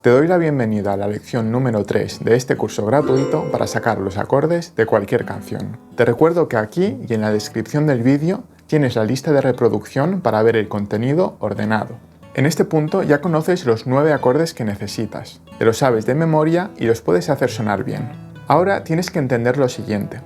Te doy la bienvenida a la lección número 3 de este curso gratuito para sacar los acordes de cualquier canción. Te recuerdo que aquí y en la descripción del vídeo tienes la lista de reproducción para ver el contenido ordenado. En este punto ya conoces los 9 acordes que necesitas, te los sabes de memoria y los puedes hacer sonar bien. Ahora tienes que entender lo siguiente.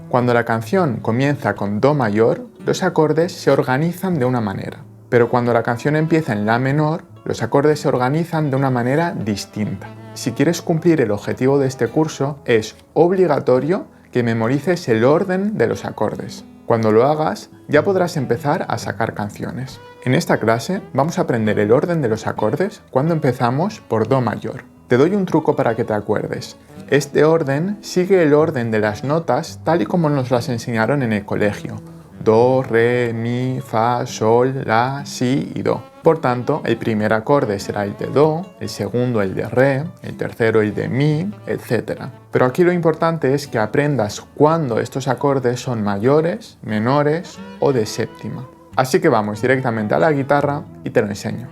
Cuando la canción comienza con Do mayor, los acordes se organizan de una manera. Pero cuando la canción empieza en La menor, los acordes se organizan de una manera distinta. Si quieres cumplir el objetivo de este curso, es obligatorio que memorices el orden de los acordes. Cuando lo hagas, ya podrás empezar a sacar canciones. En esta clase vamos a aprender el orden de los acordes cuando empezamos por Do mayor. Te doy un truco para que te acuerdes. Este orden sigue el orden de las notas tal y como nos las enseñaron en el colegio. Do, re, mi, fa, sol, la, si y do. Por tanto, el primer acorde será el de do, el segundo el de re, el tercero el de mi, etc. Pero aquí lo importante es que aprendas cuándo estos acordes son mayores, menores o de séptima. Así que vamos directamente a la guitarra y te lo enseño.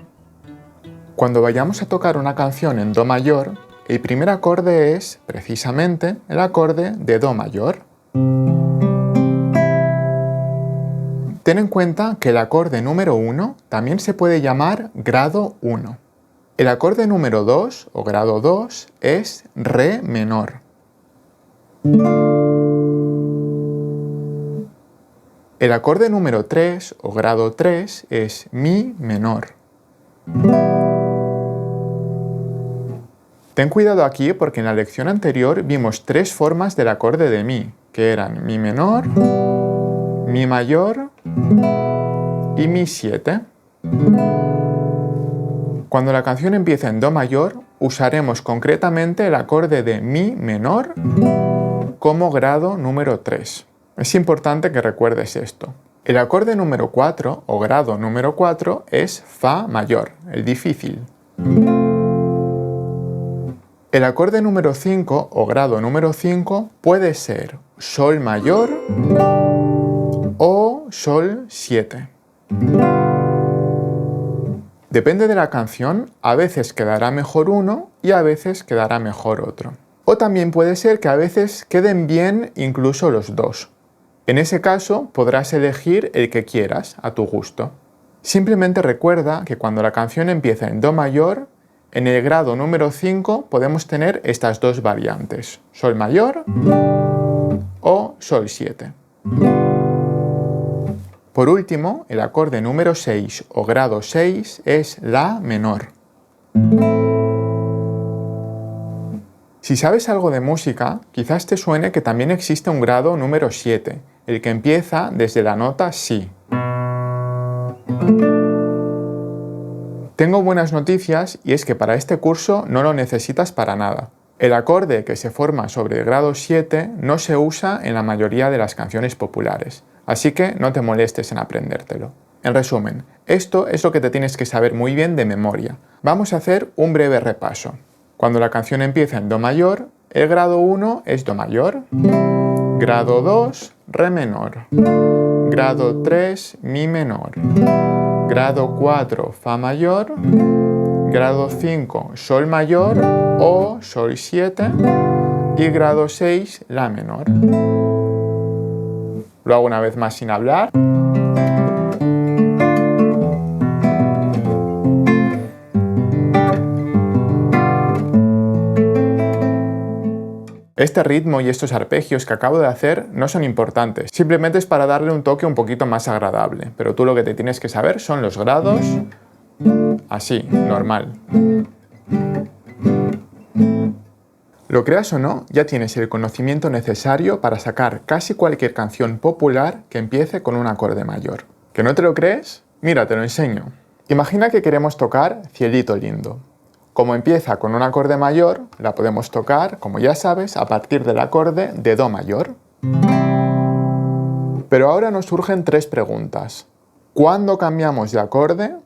Cuando vayamos a tocar una canción en do mayor, el primer acorde es, precisamente, el acorde de do mayor. Ten en cuenta que el acorde número 1 también se puede llamar grado 1. El acorde número 2 o grado 2 es re menor. El acorde número 3 o grado 3 es mi menor. Ten cuidado aquí porque en la lección anterior vimos 3 formas del acorde de mi, que eran mi menor, mi mayor y mi 7. Cuando la canción empieza en do mayor, usaremos concretamente el acorde de mi menor como grado número 3. Es importante que recuerdes esto. El acorde número 4 o grado número 4 es fa mayor, el difícil. El acorde número 5 o grado número 5 puede ser sol mayor o sol 7. Depende de la canción, a veces quedará mejor uno y a veces quedará mejor otro. O también puede ser que a veces queden bien incluso los dos. En ese caso podrás elegir el que quieras, a tu gusto. Simplemente recuerda que cuando la canción empieza en do mayor, en el grado número 5 podemos tener estas dos variantes, sol mayor o sol 7. Por último, el acorde número 6 o grado 6 es la menor. Si sabes algo de música, quizás te suene que también existe un grado número 7, el que empieza desde la nota si. Tengo buenas noticias y es que para este curso no lo necesitas para nada. El acorde que se forma sobre el grado 7 no se usa en la mayoría de las canciones populares, así que no te molestes en aprendértelo. En resumen, esto es lo que te tienes que saber muy bien de memoria. Vamos a hacer un breve repaso. Cuando la canción empieza en do mayor, el grado 1 es do mayor, grado 2, re menor, grado 3, mi menor, grado 4, fa mayor, grado 5, sol mayor o sol 7 y grado 6, la menor. Lo hago una vez más sin hablar. Este ritmo y estos arpegios que acabo de hacer no son importantes, simplemente es para darle un toque un poquito más agradable, pero tú lo que te tienes que saber son los grados, así, normal. Lo creas o no, ya tienes el conocimiento necesario para sacar casi cualquier canción popular que empiece con un acorde mayor. ¿Que no te lo crees? Mira, te lo enseño. Imagina que queremos tocar Cielito lindo. Como empieza con un acorde mayor, la podemos tocar, como ya sabes, a partir del acorde de do mayor. Pero ahora nos surgen 3 preguntas. ¿Cuándo cambiamos de acorde?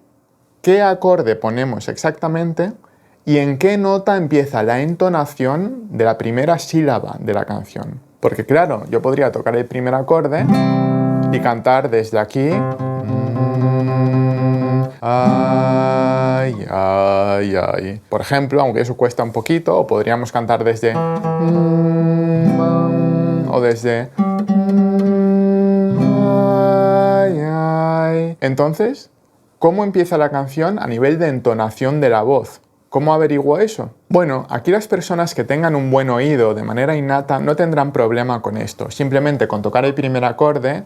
¿Qué acorde ponemos exactamente? ¿Y en qué nota empieza la entonación de la primera sílaba de la canción? Porque claro, yo podría tocar el primer acorde y cantar desde aquí. ay, ay, ay. Por ejemplo, aunque eso cuesta un poquito, podríamos cantar desde o desde ay, ay. Entonces, ¿cómo empieza la canción a nivel de entonación de la voz? ¿Cómo averiguo eso? Bueno, aquí las personas que tengan un buen oído de manera innata no tendrán problema con esto. Simplemente con tocar el primer acorde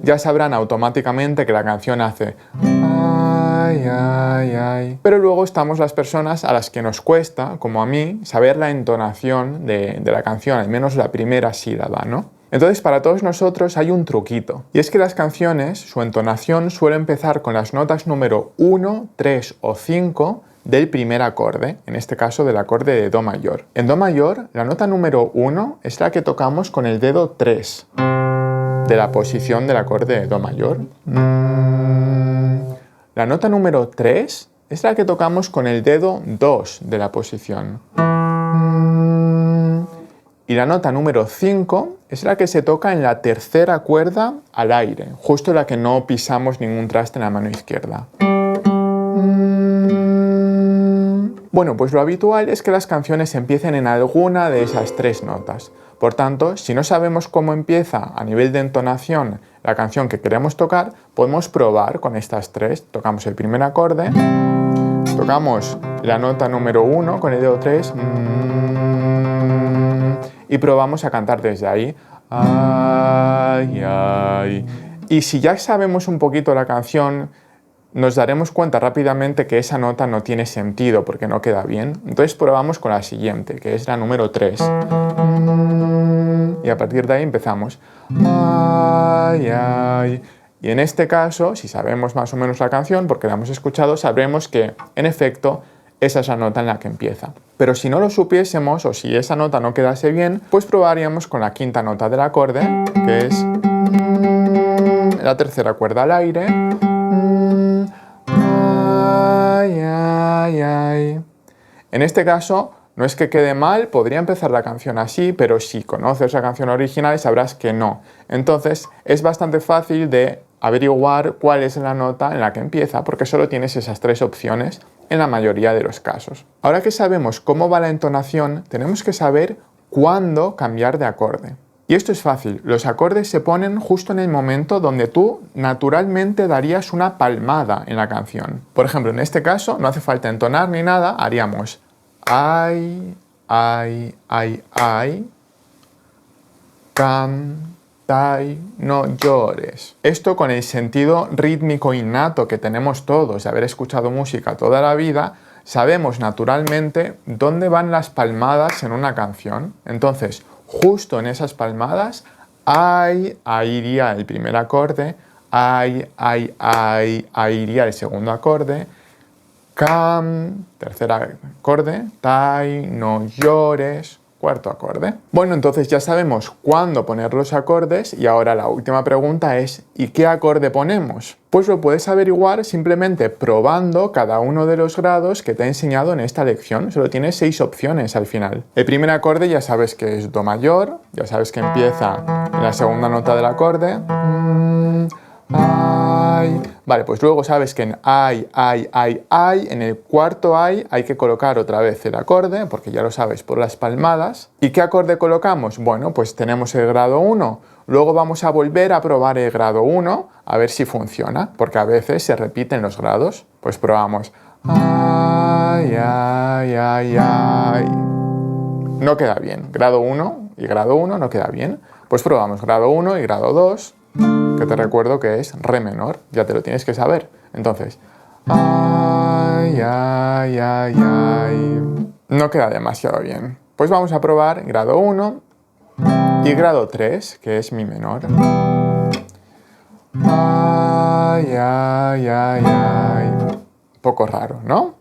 ya sabrán automáticamente que la canción hace ay, ay, ay. Pero luego estamos las personas a las que nos cuesta, como a mí, saber la entonación de la canción, al menos la primera sílaba, ¿no? Entonces, para todos nosotros hay un truquito. Y es que las canciones, su entonación suele empezar con las notas número 1, 3 o 5 del primer acorde, en este caso del acorde de Do mayor. En Do mayor, la nota número 1 es la que tocamos con el dedo 3 de la posición del acorde de Do mayor. La nota número 3 es la que tocamos con el dedo 2 de la posición. Y la nota número 5 es la que se toca en la tercera cuerda al aire, justo la que no pisamos ningún traste en la mano izquierda. Bueno, pues lo habitual es que las canciones empiecen en alguna de esas tres notas. Por tanto, si no sabemos cómo empieza a nivel de entonación la canción que queremos tocar, podemos probar con estas tres. Tocamos el primer acorde, tocamos la nota número 1 con el dedo 3 y probamos a cantar desde ahí. Ay, ay. Y si ya sabemos un poquito la canción, nos daremos cuenta rápidamente que esa nota no tiene sentido porque no queda bien. Entonces probamos con la siguiente, que es la número 3. Y a partir de ahí empezamos. Ay, ay. Y en este caso, si sabemos más o menos la canción, porque la hemos escuchado, sabremos que, en efecto, esa es la nota en la que empieza. Pero si no lo supiésemos, o si esa nota no quedase bien, pues probaríamos con la quinta nota del acorde, que es la tercera cuerda al aire. Ay, ay, ay. En este caso, no es que quede mal, podría empezar la canción así, pero si conoces la canción original sabrás que no. Entonces, es bastante fácil de averiguar cuál es la nota en la que empieza, porque solo tienes esas tres opciones en la mayoría de los casos. Ahora que sabemos cómo va la entonación, tenemos que saber cuándo cambiar de acorde. Y esto es fácil, los acordes se ponen justo en el momento donde tú naturalmente darías una palmada en la canción. Por ejemplo, en este caso no hace falta entonar ni nada, haríamos ay, ay, ay, ay, cantai, no llores. Esto con el sentido rítmico innato que tenemos todos de haber escuchado música toda la vida, sabemos naturalmente dónde van las palmadas en una canción. Entonces, justo en esas palmadas, ay, ahí iría el primer acorde, ay, ay, ay, ahí iría el segundo acorde, cam, tercer acorde, tai, no llores, cuarto acorde. Bueno, entonces ya sabemos cuándo poner los acordes y ahora la última pregunta es ¿y qué acorde ponemos? Pues lo puedes averiguar simplemente probando cada uno de los grados que te he enseñado en esta lección. Solo tienes 6 opciones al final. El primer acorde ya sabes que es Do mayor, ya sabes que empieza en la segunda nota del acorde. Ay. Vale, pues luego sabes que en ay, ay, ay, ay, en el cuarto ay hay que colocar otra vez el acorde, porque ya lo sabes por las palmadas. ¿Y qué acorde colocamos? Bueno, pues tenemos el grado 1. Luego vamos a volver a probar el grado 1, a ver si funciona, porque a veces se repiten los grados. Pues probamos. Ay, ay, ay, ay. No queda bien. Grado 1 y grado 1 no queda bien. Pues probamos grado 1 y grado 2. Que te recuerdo que es re menor, ya te lo tienes que saber. Entonces, ay, ay, ay, ay. No queda demasiado bien. Pues vamos a probar grado 1 y grado 3, que es mi menor. Ay, ay, ay, ay. Un poco raro, ¿no?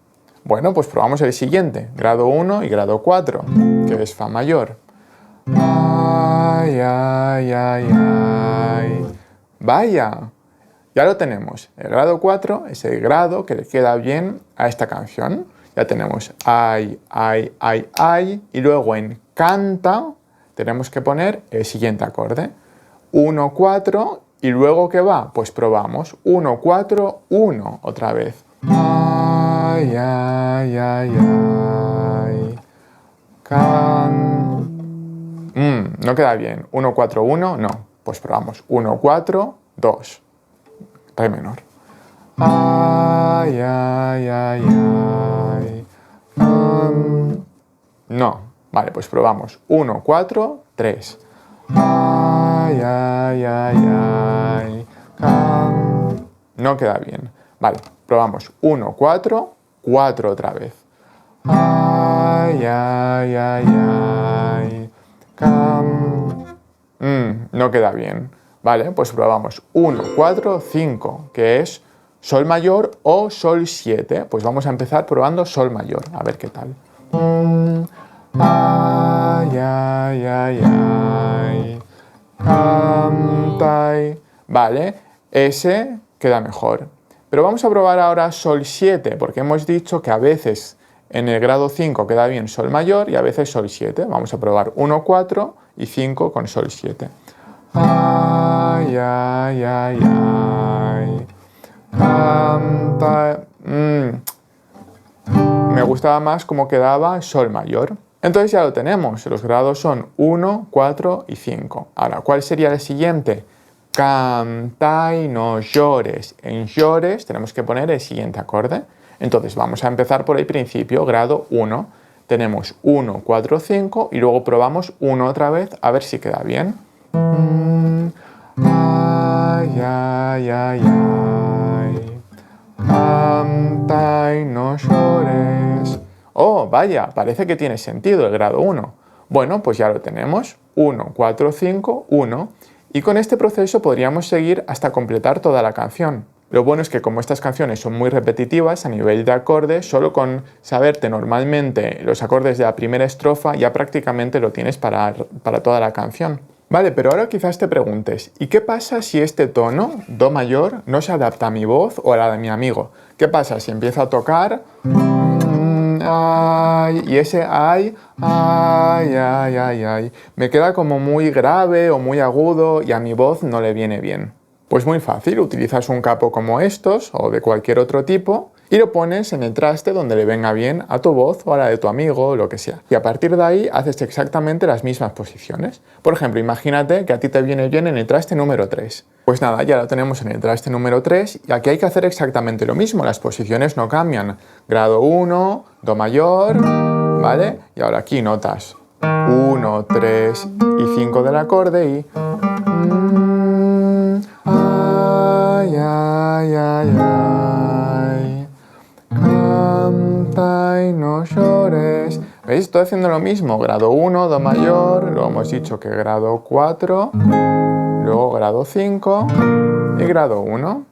Bueno, pues probamos el siguiente, grado 1 y grado 4, que es fa mayor. Ay, ay, ay, ay. Vaya, ya lo tenemos. El grado 4 es el grado que le queda bien a esta canción. Ya tenemos ay, ay, ay, ay. Y luego en canta tenemos que poner el siguiente acorde. 1, 4 ¿Y luego qué va? Pues probamos 1, 4, 1 otra vez. Ay, ay, ay, ay. No queda bien. 1, 4, 1, no. Pues probamos 1, 4, 2. Re menor. Ay, ay, ay, ay. No. Vale, pues probamos 1, 4, 3. Ay, ay, ay, ay. No queda bien. Vale, probamos 1, 4, 4 otra vez. Ay, ay, ay, ay. No queda bien. Vale, pues probamos 1, 4, 5, que es Sol mayor o Sol 7. Pues vamos a empezar probando Sol mayor, a ver qué tal. Ay, ay, ay, ay. Cantai. Vale, ese queda mejor. Pero vamos a probar ahora Sol 7, porque hemos dicho que a veces en el grado 5 queda bien Sol mayor y a veces Sol 7. Vamos a probar 1, 4 y 5 con Sol 7. Ay, ay, ay, ay. Canta. Me gustaba más cómo quedaba Sol mayor. Entonces ya lo tenemos. Los grados son 1, 4 y 5. Ahora, ¿cuál sería el siguiente? Cantai, no llores. En llores tenemos que poner el siguiente acorde. Entonces vamos a empezar por el principio, grado 1. Tenemos 1, 4, 5 y luego probamos 1 otra vez a ver si queda bien. Ay, ay, ay, ay. Cantai, no llores. Oh, vaya, parece que tiene sentido el grado 1. Bueno, pues ya lo tenemos. 1, 4, 5, 1. Y con este proceso podríamos seguir hasta completar toda la canción. Lo bueno es que como estas canciones son muy repetitivas a nivel de acordes, solo con saberte normalmente los acordes de la primera estrofa ya prácticamente lo tienes para toda la canción. Vale, pero ahora quizás te preguntes, ¿y qué pasa si este tono, Do mayor, no se adapta a mi voz o a la de mi amigo? ¿Qué pasa si empiezo a tocar ay, y ese ay, ay, ay, ay, ay, me queda como muy grave o muy agudo y a mi voz no le viene bien? Pues muy fácil, utilizas un capo como estos o de cualquier otro tipo y lo pones en el traste donde le venga bien a tu voz o a la de tu amigo o lo que sea. Y a partir de ahí haces exactamente las mismas posiciones. Por ejemplo, imagínate que a ti te viene bien en el traste número 3. Pues nada, ya lo tenemos en el traste número 3 y aquí hay que hacer exactamente lo mismo, las posiciones no cambian. Grado 1, Do mayor, ¿vale? Y ahora aquí notas 1, 3 y 5 del acorde y ay, ay, ay, ay. Canta y no llores. ¿Veis? Estoy haciendo lo mismo. Grado 1, Do mayor, luego hemos dicho que grado 4, luego grado 5 y grado 1.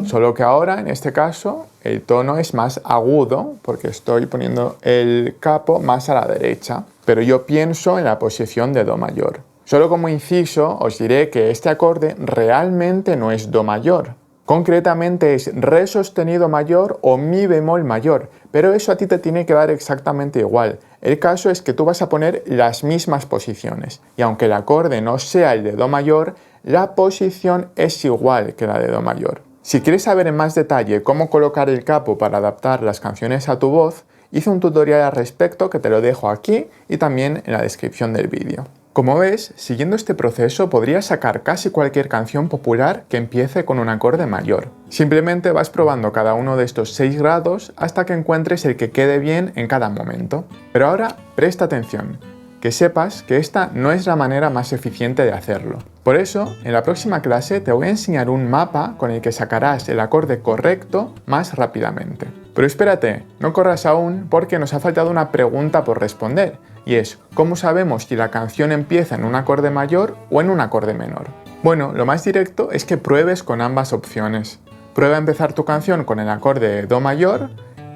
Solo que ahora, en este caso, el tono es más agudo porque estoy poniendo el capo más a la derecha. Pero yo pienso en la posición de Do mayor. Solo como inciso os diré que este acorde realmente no es Do mayor. Concretamente es Re sostenido mayor o Mi bemol mayor, pero eso a ti te tiene que dar exactamente igual. El caso es que tú vas a poner las mismas posiciones y aunque el acorde no sea el de Do mayor, la posición es igual que la de Do mayor. Si quieres saber en más detalle cómo colocar el capo para adaptar las canciones a tu voz, hice un tutorial al respecto que te lo dejo aquí y también en la descripción del vídeo. Como ves, siguiendo este proceso podrías sacar casi cualquier canción popular que empiece con un acorde mayor. Simplemente vas probando cada uno de estos 6 grados hasta que encuentres el que quede bien en cada momento. Pero ahora presta atención, que sepas que esta no es la manera más eficiente de hacerlo. Por eso, en la próxima clase te voy a enseñar un mapa con el que sacarás el acorde correcto más rápidamente. Pero espérate, no corras aún porque nos ha faltado una pregunta por responder, y es, ¿cómo sabemos si la canción empieza en un acorde mayor o en un acorde menor? Bueno, lo más directo es que pruebes con ambas opciones. Prueba a empezar tu canción con el acorde Do mayor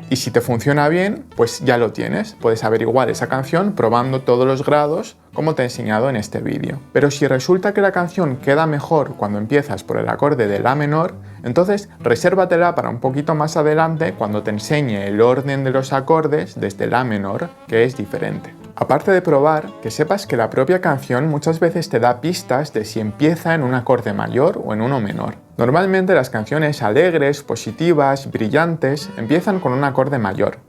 y si te funciona bien, pues ya lo tienes. Puedes averiguar esa canción probando todos los grados como te he enseñado en este vídeo. Pero si resulta que la canción queda mejor cuando empiezas por el acorde de La menor, entonces resérvatela para un poquito más adelante cuando te enseñe el orden de los acordes desde La menor, que es diferente. Aparte de probar, que sepas que la propia canción muchas veces te da pistas de si empieza en un acorde mayor o en uno menor. Normalmente las canciones alegres, positivas, brillantes, empiezan con un acorde mayor.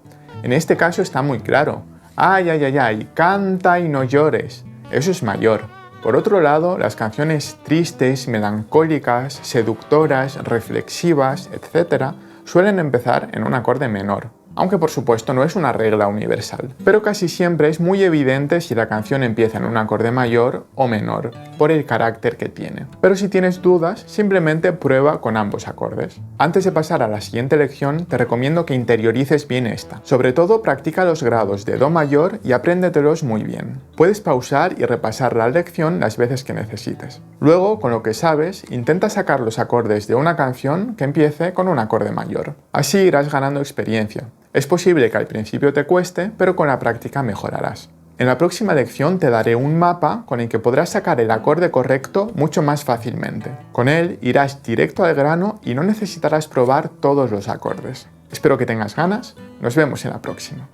En este caso está muy claro. ¡Ay, ay, ay, ay! ¡Canta y no llores! Eso es mayor. Por otro lado, las canciones tristes, melancólicas, seductoras, reflexivas, etc., suelen empezar en un acorde menor. Aunque por supuesto no es una regla universal, pero casi siempre es muy evidente si la canción empieza en un acorde mayor o menor, por el carácter que tiene. Pero si tienes dudas, simplemente prueba con ambos acordes. Antes de pasar a la siguiente lección, te recomiendo que interiorices bien esta. Sobre todo, practica los grados de Do mayor y apréndetelos muy bien. Puedes pausar y repasar la lección las veces que necesites. Luego, con lo que sabes, intenta sacar los acordes de una canción que empiece con un acorde mayor. Así irás ganando experiencia. Es posible que al principio te cueste, pero con la práctica mejorarás. En la próxima lección te daré un mapa con el que podrás sacar el acorde correcto mucho más fácilmente. Con él irás directo al grano y no necesitarás probar todos los acordes. Espero que tengas ganas. Nos vemos en la próxima.